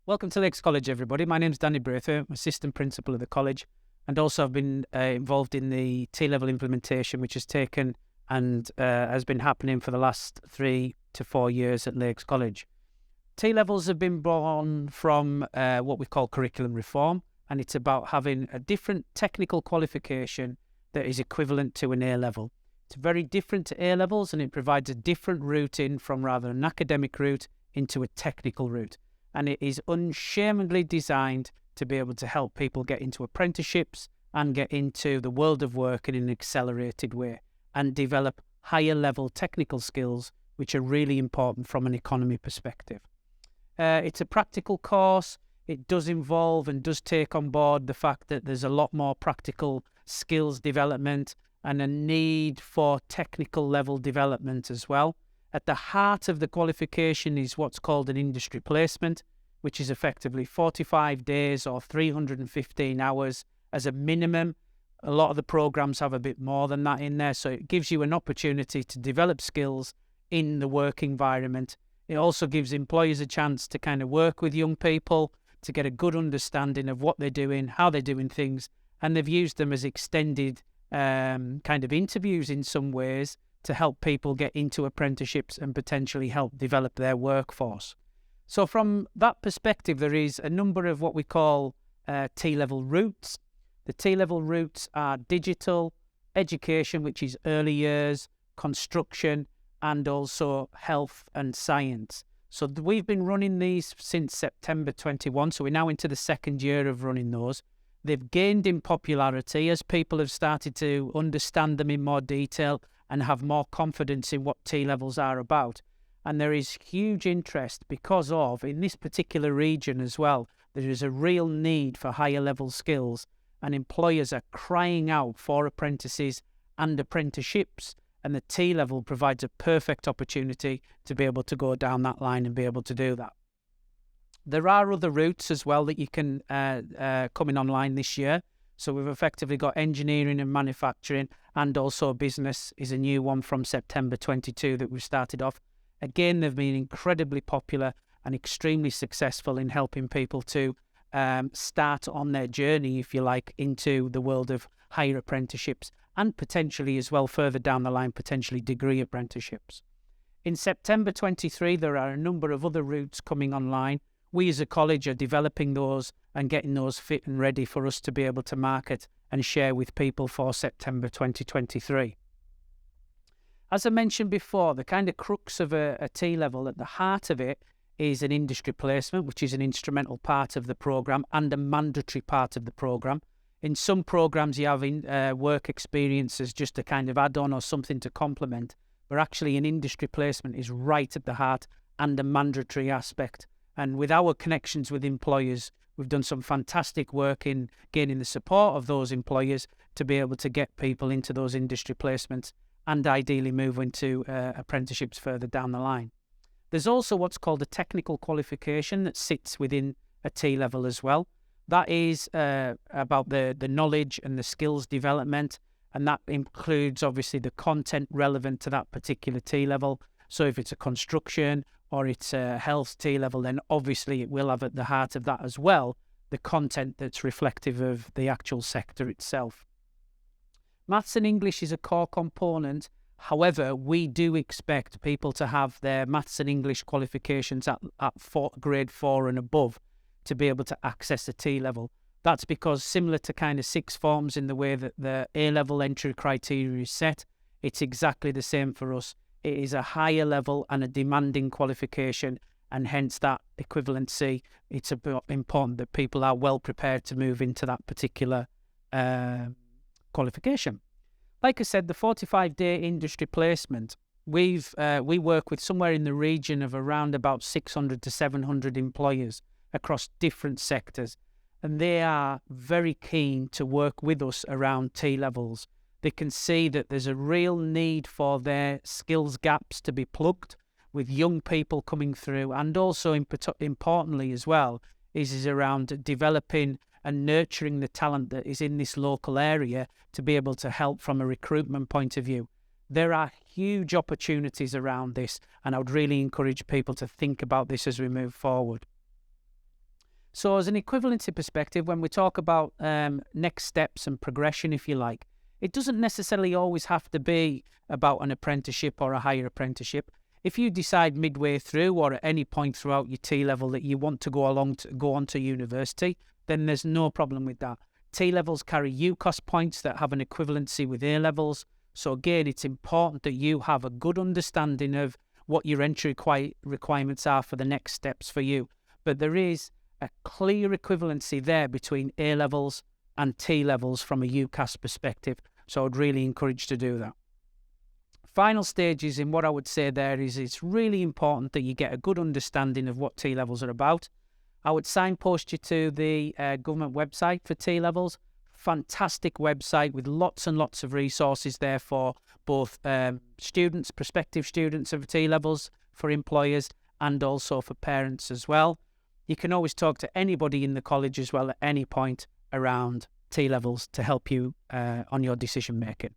Welcome to Lakes College, everybody. My name's Danny Braithwaite. I'm assistant principal of the college, and also I've been involved in the T-level implementation, which has taken and has been happening for the last 3 to 4 years at Lakes College. T-levels have been born from what we call curriculum reform, and it's about having a different technical qualification that is equivalent to an A-level. It's very different to A-levels, and it provides a different route in from rather an academic route into a technical route. And it is unshamedly designed to be able to help people get into apprenticeships and get into the world of work in an accelerated way and develop higher level technical skills, which are really important from an economy perspective. It's a practical course. It does involve and does take on board the fact that there's a lot more practical skills development and a need for technical level development as well. At the heart of the qualification is what's called an industry placement, which is effectively 45 days or 315 hours as a minimum. A lot of the programs have a bit more than that in there, so it gives you an opportunity to develop skills in the work environment. It also gives employers a chance to kind of work with young people to get a good understanding of what they're doing, how they're doing things, and they've used them as extended kind of interviews in some ways to help people get into apprenticeships and potentially help develop their workforce. So from that perspective, there is a number of what we call T-level routes. The T-level routes are digital, education, which is early years, construction, and also health and science. So we've been running these since September 21, so we're now into the second year of running those. They've gained in popularity as people have started to understand them in more detail and have more confidence in what T-levels are about. And there is huge interest because of, in this particular region as well, there is a real need for higher level skills, and employers are crying out for apprentices and apprenticeships, and the T-level provides a perfect opportunity to be able to go down that line and be able to do that. There are other routes as well that you can come in online this year. So we've effectively got engineering and manufacturing, and also business is a new one from September 22 that we've started off. Again, they've been incredibly popular and extremely successful in helping people to start on their journey, if you like, into the world of higher apprenticeships and potentially as well further down the line, potentially degree apprenticeships. In September 23, there are a number of other routes coming online. We as a college are developing those and getting those fit and ready for us to be able to market and share with people for September 2023. As I mentioned before, the kind of crux of a T-level, at the heart of it is an industry placement, which is an instrumental part of the programme and a mandatory part of the programme. In some programmes, you have work experience as just a kind of add-on or something to complement, but actually an industry placement is right at the heart and a mandatory aspect. And with our connections with employers, we've done some fantastic work in gaining the support of those employers to be able to get people into those industry placements and ideally move into apprenticeships further down the line. There's also what's called a technical qualification that sits within a T-level as well. That is about the knowledge and the skills development, and that includes obviously the content relevant to that particular T-level. So if it's a construction or it's a health T-level, then obviously it will have at the heart of that as well the content that's reflective of the actual sector itself. Maths and English is a core component. However, we do expect people to have their Maths and English qualifications at grade 4 and above to be able to access a T-level. That's because similar to kind of sixth forms in the way that the A-level entry criteria is set, it's exactly the same for us. It is a higher level and a demanding qualification, and hence that equivalency. It's important that people are well prepared to move into that particular qualification. Like I said, the 45-day industry placement, we work with somewhere in the region of around about 600 to 700 employers across different sectors, and they are very keen to work with us around T-levels. They can see that there's a real need for their skills gaps to be plugged with young people coming through, and also importantly as well is around developing and nurturing the talent that is in this local area to be able to help from a recruitment point of view. There are huge opportunities around this, and I would really encourage people to think about this as we move forward. So as an equivalency perspective, when we talk about next steps and progression, if you like, it doesn't necessarily always have to be about an apprenticeship or a higher apprenticeship. If you decide midway through or at any point throughout your T-level that you want to go on to university, then there's no problem with that. T-levels carry UCOS points that have an equivalency with A-levels. So again, it's important that you have a good understanding of what your entry requirements are for the next steps for you. But there is a clear equivalency there between A-levels and T-levels from a UCAS perspective. So I'd really encourage to do that. Final stages in what I would say there is it's really important that you get a good understanding of what T-levels are about. I would signpost you to the government website for T-levels. Fantastic website with lots and lots of resources there for both students, prospective students of T-levels, for employers, and also for parents as well. You can always talk to anybody in the college as well at any point around T-levels to help you on your decision making.